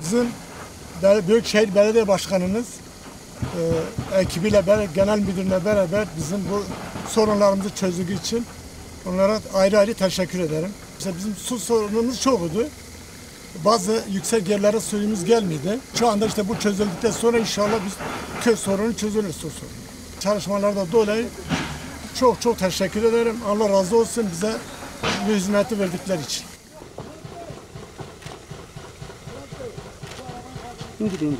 Bizim Büyükşehir Belediye Başkanımız ekibiyle, genel müdürle beraber bizim bu sorunlarımızı çözdüğü için onlara ayrı ayrı teşekkür ederim. İşte bizim su sorunumuz çoktu. Bazı yüksek yerlere suyumuz gelmedi. Şu anda işte bu çözüldükten sonra inşallah biz köy sorunu çözülür, su sorunu. Çalışmalarda dolayı çok teşekkür ederim. Allah razı olsun bize bu hizmeti verdikleri için. İndir.